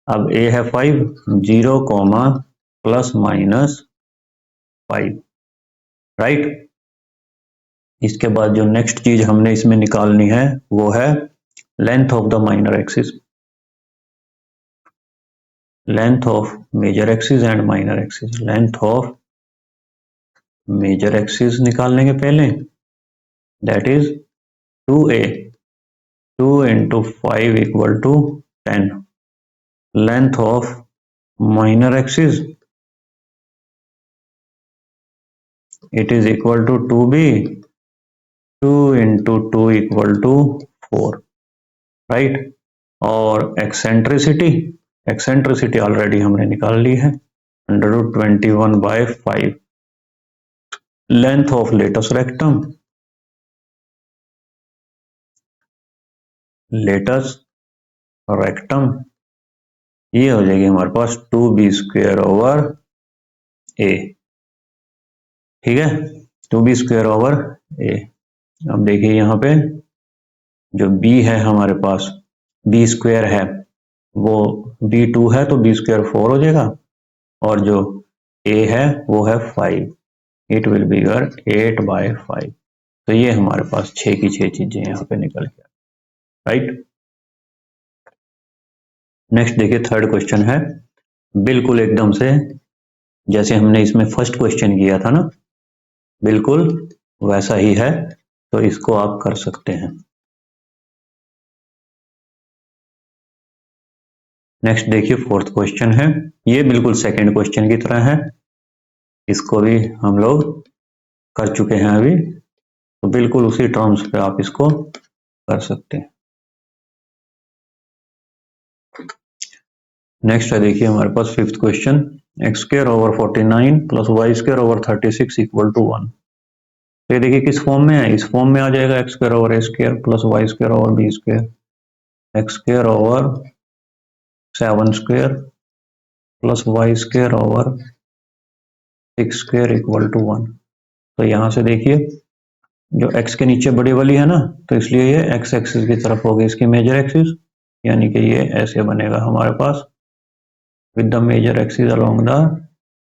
अब a है 5, 0, प्लस माइनस 5, राइट। इसके बाद जो नेक्स्ट चीज हमने इसमें निकालनी है वो है length of the minor axis, length of major axis and minor axis. Length of major axis निकाल लेंगे पहले, that is 2a, 2 into 5 equal to 10। Length of minor axis it is equal to 2b, 2 into 2 equal to 4, right. और eccentricity, eccentricity already हमने निकाल ली है under root 21/5। Length of latus rectum, latus rectum ये हो जाएगी हमारे पास 2b स्क्वायर ओवर a, ठीक है, 2b स्क्वायर ओवर a। अब देखिए यहाँ पे जो b है हमारे पास b स्क्वायर है वो b2 है तो b स्क्वायर 4 हो जाएगा और जो a है वो है 5, इट विल बी 8/5। तो ये हमारे पास 6 की 6 चीजें यहाँ पे निकल गया, राइट। नेक्स्ट देखिए थर्ड क्वेश्चन है बिल्कुल एकदम से जैसे हमने इसमें फर्स्ट क्वेश्चन किया था ना, बिल्कुल वैसा ही है, तो इसको आप कर सकते हैं। नेक्स्ट देखिए फोर्थ क्वेश्चन है, ये बिल्कुल सेकंड क्वेश्चन की तरह है, इसको भी हम लोग कर चुके हैं अभी, तो बिल्कुल उसी टर्म्स पे आप इसको कर सकते हैं। नेक्स्ट है देखिए हमारे पास fifth question, x square over 49 plus Y square over 36 equal to 1। तो ये देखिए किस फॉर्म में है, इस फॉर्म में आ जाएगा x square over A square plus Y square over B square, x square over 7 square plus Y square over 6 square equal to 1। तो यहाँ से देखिए जो x के नीचे बड़ी वाली है ना, तो इसलिए ये x एक्सिस की तरफ होगी इसकी मेजर एक्सिस यानी कि ये ऐसे बनेगा हमारे पास with the major axis along the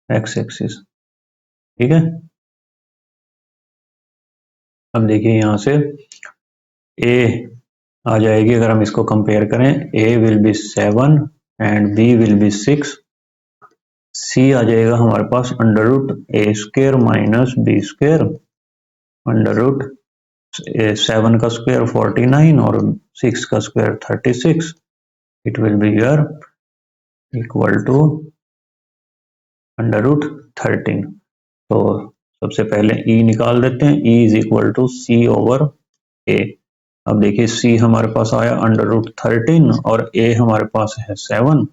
x axis. ठीक है, अब देखिए यहाँ से ए आ जाएगी, अगर हम इसको कंपेयर करें, a will be 7 and b will be 6। C आ जाएगा हमारे पास under root a square minus b square under root 7 का स्क्वायर 49 और 6 का square 36। It will be here equal to under root 13। तो सबसे पहले ई निकाल देते हैं, e is equal to c over a. अब देखिए सी हमारे पास आया अंडर रूट 13 और ए हमारे पास है 7,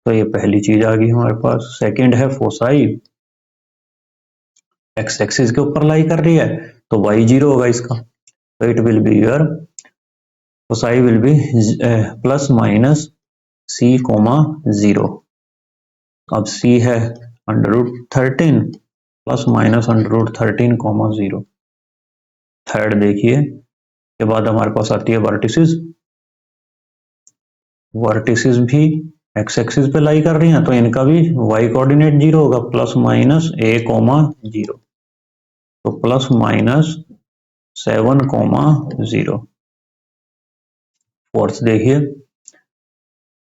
तो ये पहली चीज आ गई हमारे पास। सेकंड है फोसाई, एक्स एक्सिस के ऊपर लाई कर रही है तो वाई जीरो होगा इसका, तो it will be your foci will be plus minus c comma 0। अब सी है under root 13 plus minus under root 13 comma 0। Third देखिए, के बाद हमारे पास आती है वर्टिसेस। वर्टिसेस भी एक्स एक्सिस पे लाई कर रही हैं तो इनका भी वाई कोऑर्डिनेट 0 होगा, प्लस माइनस ए कोमा 0, तो प्लस माइनस 7 कोमा 0। फोर्थ देखिए,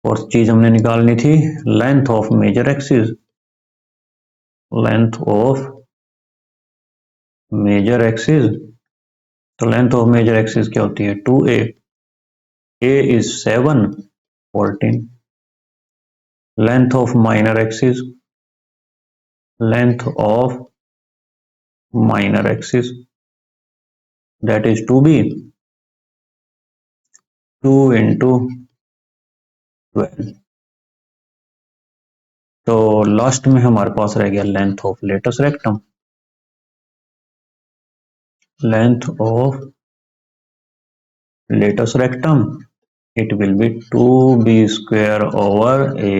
फोर्थ चीज हमने निकालनी थी length of major axis. Length of major axis, तो लेंथ ऑफ मेजर एक्सिस क्या होती है 2a, a is 7 14। Length of minor axis, length of minor axis that is 2b 2 into 12। तो लास्ट में हमारे पास रह गया length of latus rectum. Length of latus rectum it will be 2b square over a।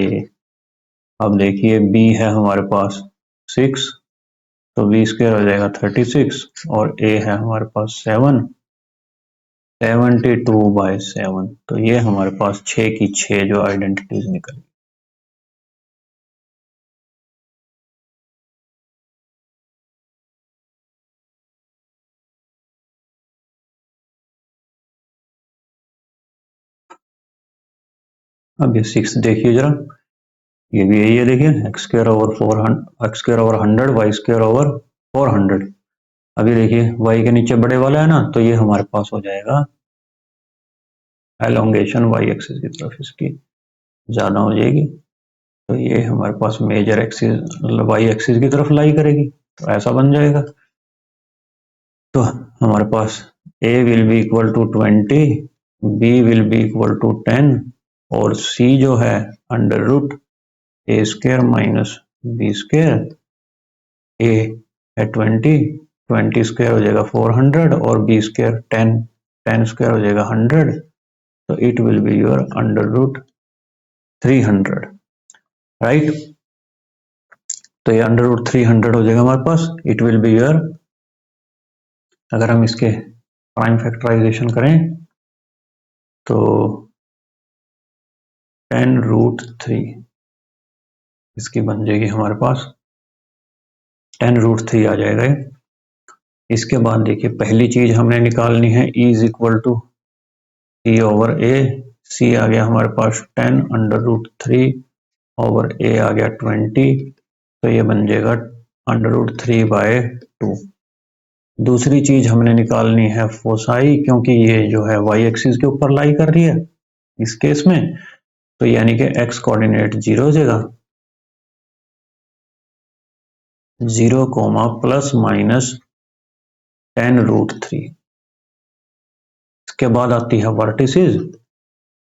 अब देखिए b है हमारे पास 6, तो b स्क्वायर हो जाएगा 36 और a है हमारे पास 7, 72/7। तो ये हमारे पास 6 की 6 जो आइडेंटिटीज निकल। अब ये 6 देखिए जरा, ये भी यही है, देखिए x square over 400, x square over 100, y square over 400। अभी देखिए वाई के नीचे बड़े वाला है ना, तो ये हमारे पास हो जाएगा एलोंगेशन वाई एक्सिस की तरफ इसकी ज्यादा हो जाएगी, तो ये हमारे पास मेजर एक्सिस वाई एक्सिस की तरफ लाई करेगी, तो ऐसा बन जाएगा। तो हमारे पास a will be equal to 20, b will be equal to 10 और c जो है under root a square minus B square. A है 20 स्क्वायर हो जाएगा 400 और बी स्क्वायर 10 स्क्वायर हो जाएगा 100, तो it will be your under root 300, right. तो ये अंडर रूट 300 हो जाएगा हमारे पास। इट विल बी योर, अगर हम इसके प्राइम फैक्टराइजेशन करें तो 10 रूट 3 इसकी बन जाएगी हमारे पास 10 रूट 3 आ जाएगा। इसके बाद देखिए पहली चीज हमने निकालनी है E is equal to c over a. C आ गया हमारे पास 10 अंडर रूट 3 ओवर ए आ गया 20, तो ये बन जाएगा अंडर रूट 3/2। दूसरी चीज हमने निकालनी है फोसाई, क्योंकि ये जो है वाई एक्सिस के ऊपर लाई कर रही है इस केस में, तो यानी कि एक्स कोऑर्डिनेट 0 हो जाएगा, 0 कोमा प्लस माइनस 10 रूट 3। इसके बाद आती है वर्टिसेस।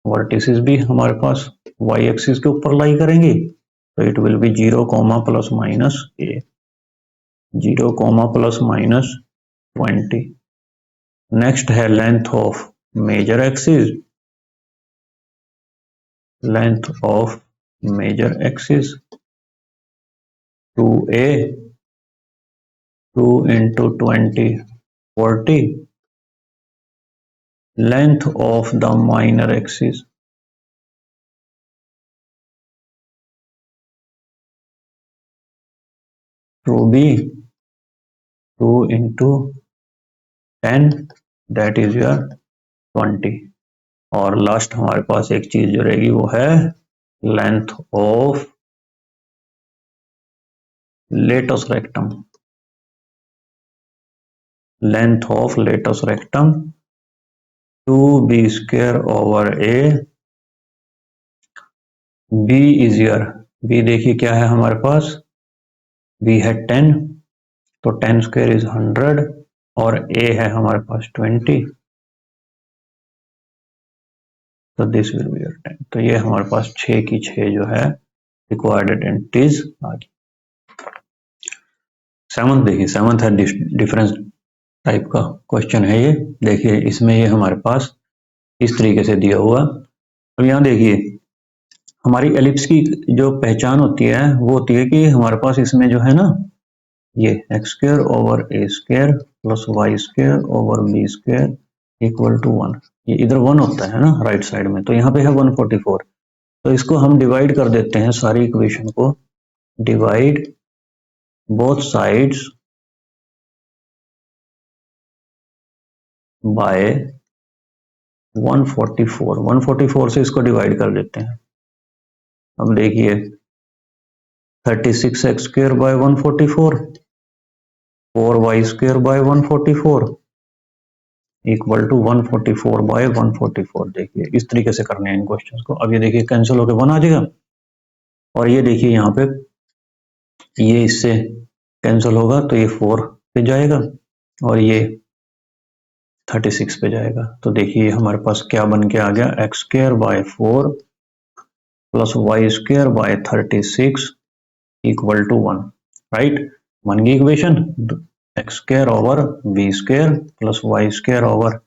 वर्टिसेस भी हमारे पास वाई एक्सिस के ऊपर लाई करेंगी, तो it will be 0 comma plus minus a, 0 comma plus minus 20। Next है length of major axis. Length of major axis 2a 2 into 20 40। Length of the minor axis 2b 2 into 10 that is your 20। और last हमारे पास एक चीज जो रहेगी वो है length of latus rectum. Length of latus rectum 2b square over a। b is your, b देखिए क्या है हमारे पास, b है 10, तो 10 स्क्वायर इज 100 और a है हमारे पास 20, तो दिस विल बी योर 10। तो ये हमारे पास 6 की 6 जो है रिक्वायर्ड आइडेंटिटीज आ गई। सेवंथ देखिए, सेवंथ है डिफरेंस टाइप का क्वेश्चन है ये। देखिए इसमें ये हमारे पास इस तरीके से दिया हुआ। अब यहाँ देखिए हमारी एलिप्स की जो पहचान होती है वो होती है कि हमारे पास इसमें जो है ना ये x square over A square plus Y square over B square equal to 1। ये इधर 1 होता है ना राइट साइड में, तो यहाँ पे है 144। तो इसको हम डिवाइड कर देते हैं सारी इक्वेशन को, डिवाइड बोथ साइड्स बाय 144। 144 से इसको डिवाइड कर देते हैं। अब देखिए 36 x square by 144 4y square by 144 equal to 144 by 144। देखिए इस तरीके से करने हैं इन क्वेश्चंस को। अब ये देखिए कैंसिल होकर 1 आ जाएगा, और ये देखिए यहाँ पे ये इससे कैंसिल होगा तो ये 4 पे जाएगा और ये 36 पे जाएगा। तो देखिए हमारे पास क्या बन के आ गया, x square by 4 plus Y square by 36 equal to 1। Right, बन गई equation x square over B square plus Y square over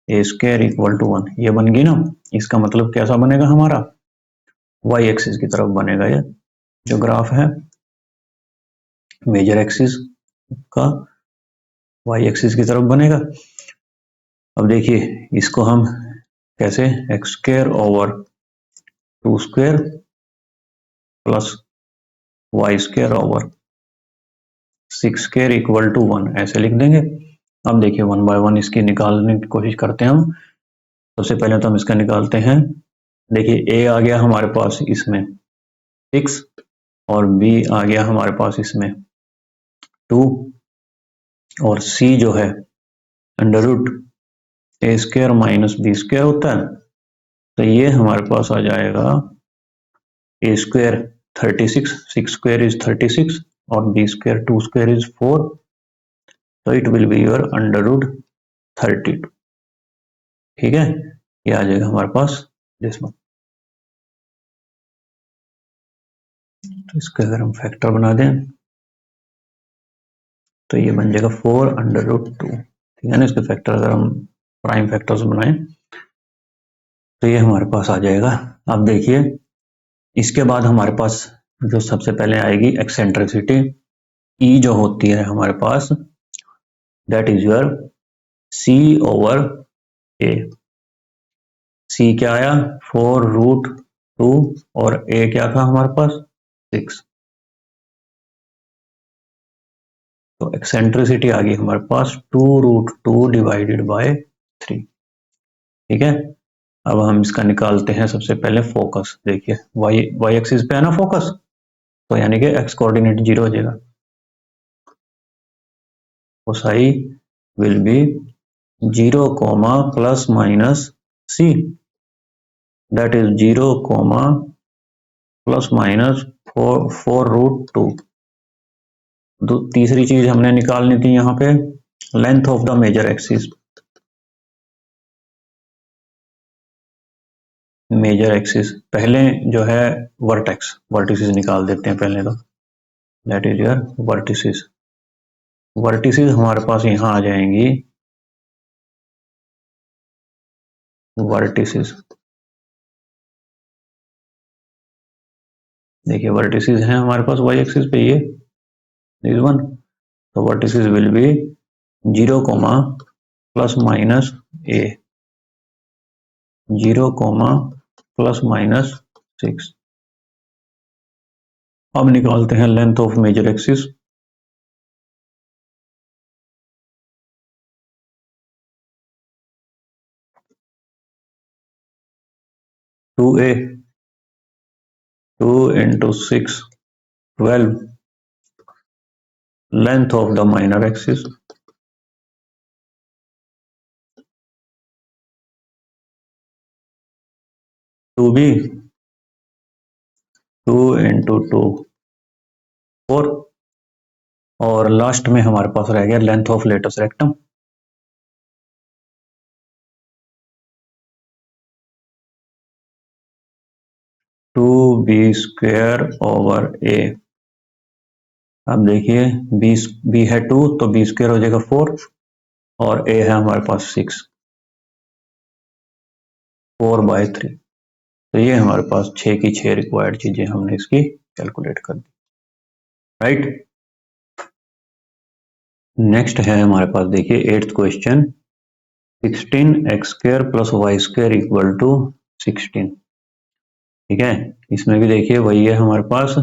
A square equal to 1। ये बन गई ना। इसका मतलब कैसा बनेगा हमारा, वाई एक्सिस की तरफ बनेगा ये जो ग्राफ है मेजर एक्सिस का, वाई एक्सिस की तरफ बनेगा। अब देखिए इसको हम कैसे, x square over 2 square plus Y square over 6 square equal to 1 ऐसे लिख देंगे। अब देखिए 1 बाय 1 इसकी निकालने की कोशिश करते हैं हम। सबसे पहले तो हम इसका निकालते हैं। देखिए ए आ गया हमारे पास इसमें 6 और बी आ गया हमारे पास इसमें 2 और सी जो है under root a square minus B square होता है। तो ये हमारे पास आ जाएगा ए स्क्वायर 36, 6 स्क्वायर इज 36 और बी स्क्वायर 2 स्क्वायर इज 4, तो it will be your under root 32। ठीक है, ये आ जाएगा हमारे पास जिसमें। तो इसका अगर हम फैक्टर बना दें तो ये बन जाएगा 4 अंडर रूट 2। ठीक है ना, इसके फैक्टर अगर हम प्राइम फैक्टर्स बनाएं तो ये हमारे पास आ जाएगा। अब देखिए इसके बाद हमारे पास जो सबसे पहले आएगी एक्सेंट्रिसिटी, ई जो होती है हमारे पास that is your c over a. C क्या आया 4 रूट 2 और ए क्या था हमारे पास 6। तो एक्सेंट्रिसिटी आ गई हमारे पास 2 रूट 2 डिवाइडेड बाय 3। ठीक है, अब हम इसका निकालते हैं सबसे पहले फोकस। देखिए वाई वाई एक्सिस पे है ना फोकस, तो यानी कि एक्स कोऑर्डिनेट 0 हो जाएगा। Foci will be 0 comma plus minus c that is 0 comma plus minus 4 root 2। तीसरी चीज हमने निकालनी थी यहाँ पे length of the major axis. Major axis पहले जो है वर्टेक्स वर्टिसेस निकाल देते हैं पहले तो, that is your vertices. Vertices हमारे पास यहाँ आ जाएंगी वर्टिसेस। देखिए वर्टिसेस हैं हमारे पास वाई एक्सिस पे ये इज 1, तो vertices will be 0 comma plus minus a 0 comma plus minus 6। अब निकालते हैं length of major axis. 2a 2 into 6 12 length of the minor axis 2b 2 into 2 4 और लास्ट में हमारे पास रह गया length of latus rectum 2b square over a। अब देखिए b है 2 तो b स्क्वायर हो जाएगा 4 और a है हमारे पास 6 4/3। तो ये हमारे पास 6 की 6 रिक्वायर्ड चीजें हमने इसकी कैलकुलेट कर दी, राइट। नेक्स्ट है हमारे पास देखिए 8th question 16x square plus Y square equal to 16। ठीक है, इसमें भी देखिए वही है हमारे पास,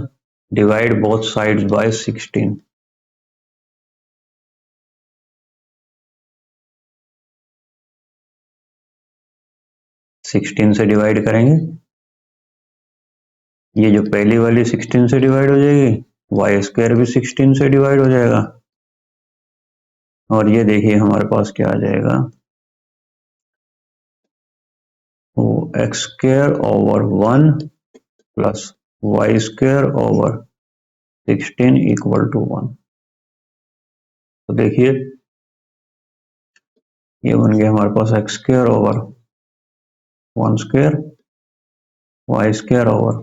divide both sides by 16। Sixteen से डिवाइड करेंगे, ये जो पहली वाली 16 से डिवाइड हो जाएगी, वाई स्क्वायर भी 16 से डिवाइड हो जाएगा, और ये देखिए हमारे पास क्या आ जाएगा, तो x square over 1 plus Y square over 16 equal to 1। तो देखिए ये बन गया हमारे पास x square over 1 square y square over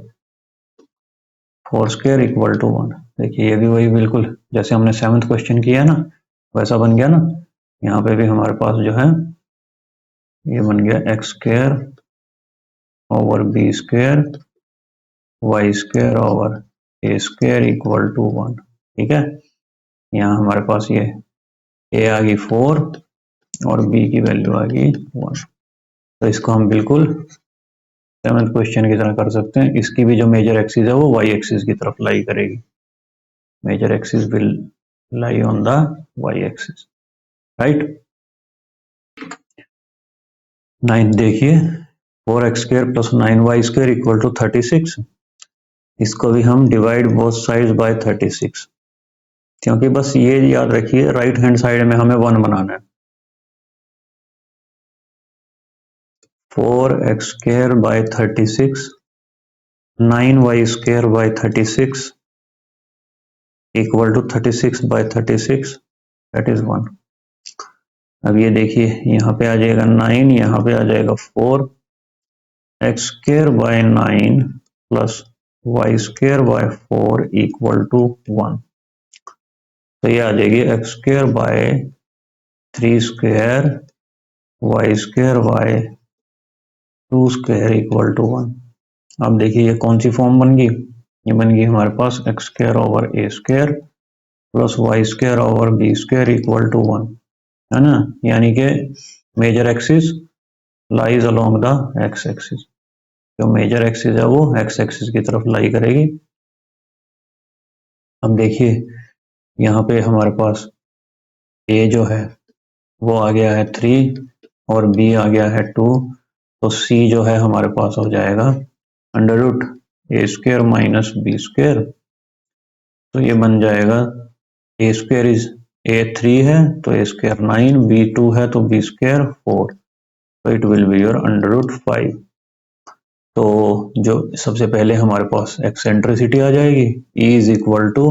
4 square equal to 1। देखिए ये भी वही बिल्कुल जैसे हमने 7th क्वेश्चन किया ना वैसा बन गया ना। यहाँ पे भी हमारे पास जो है ये बन गया x square over B square y square over A square equal to 1। ठीक है, यहाँ हमारे पास ये ए आ गई 4 और बी की वैल्यू आ गई 1। तो इसको हम बिल्कुल 7th क्वेश्चन की तरह कर सकते हैं। इसकी भी जो मेजर एक्सिस है वो वाई एक्सिस की तरफ लाई करेगी, major axis will lie on the y axis, right. 9 देखिए 4x square plus 9y square equal to 36। इसको भी हम डिवाइड बोथ साइड्स बाय 36, क्योंकि बस ये याद रखिए राइट हैंड साइड में हमें 1 बनाना है। 4x square by 36 9y square by 36 equal to 36 by 36 that is 1। अब ये देखिए यहाँ पे आ जाएगा 9, यहाँ पे आ जाएगा 4 x square by 9 plus Y square by 4 equal to 1। तो ये आ जाएगी x square by 3 square y square by 2 square equal to 1। अब देखिए ये कौन सी फॉर्म बन गई, ये बन गई हमारे पास x square over A square plus Y square over B square equal to 1, है ना। यानी कि major axis lies along the x axis, जो मेजर एक्सिस है वो एक्स एक्सिस की तरफ लाई करेगी। अब देखिए यहाँ पे हमारे पास ए जो है वो आ गया है 3 और बी आ गया है 2, तो सी जो है हमारे पास हो जाएगा under root a square minus B square. तो ये बन जाएगा ए स्क्वायर इज A3 है तो ए स्क्वायर 9, B2 है तो बी स्क्वायर 4, तो it will be your under root 5। तो जो सबसे पहले हमारे पास एक्सेंट्रिसिटी आ जाएगी, E is equal to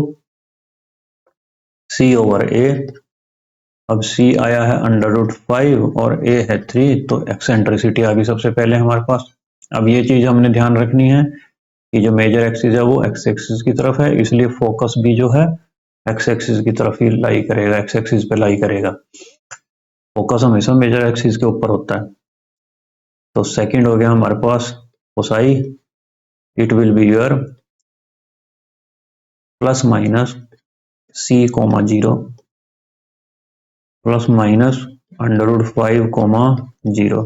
C over A। अब C आया है अंडर रूट 5 और A है 3, तो एक्सेंट्रिसिटी आ गई सबसे पहले हमारे पास। अब ये चीज हमने ध्यान रखनी है कि जो मेजर एक्सिस है वो एक्स एक्सिस की तरफ है, इसलिए फोकस भी जो है एक्स एक्सिस की तरफ ही लाई करेगा, एक्स एक्सिस पे लाई करेगा। फोकस हमेशा मेजर एक्सिस के ऊपर होता है। तो सेकंड हो गया हमारे पास कोसाई, it will be your plus minus C comma 0 plus minus under root 5 comma 0।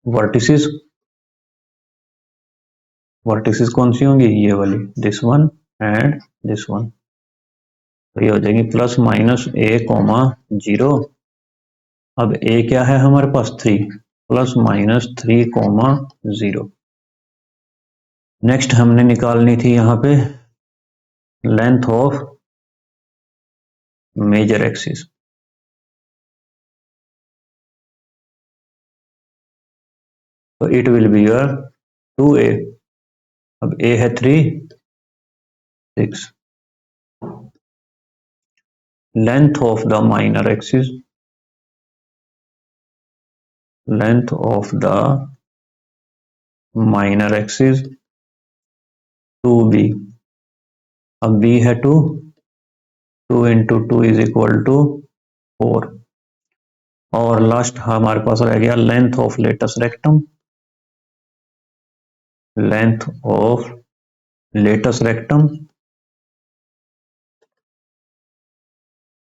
Vertices vertices कौन सी होंगी, ये वाली, this one and this one. तो ये हो जाएगी प्लस माइनस A कोमा 0। अब A क्या है हमारे पास 3, प्लस माइनस 3,0। नेक्स्ट हमने निकालनी थी यहाँ पे लेंथ ऑफ मेजर एक्सिस। तो it will be your 2a। अब a है 3, 6। Length of the minor axis, length of the minor axis 2b। अब b है 2, 2 इंटू 2 इज इक्वल टू 4। और लास्ट हमारे पास रह गया length of latus rectum, length of latus rectum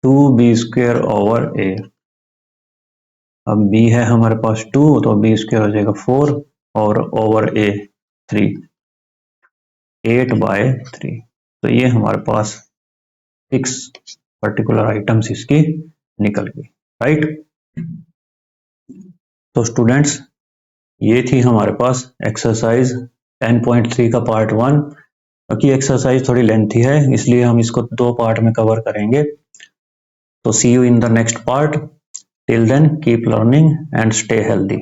2b² over a। अब b है हमारे पास 2, तो b² हो जाएगा 4 और ओवर a 3, 8/3। तो ये हमारे पास 6 पर्टिकुलर आइटम्स इसकी निकल गई, राइट। तो स्टूडेंट्स, ये थी हमारे पास एक्सरसाइज 10.3 का पार्ट 1। क्योंकि एक्सरसाइज थोड़ी लेंथी है इसलिए हम इसको 2 पार्ट में कवर करेंगे। तो see you in the next part. Till then keep learning and stay healthy.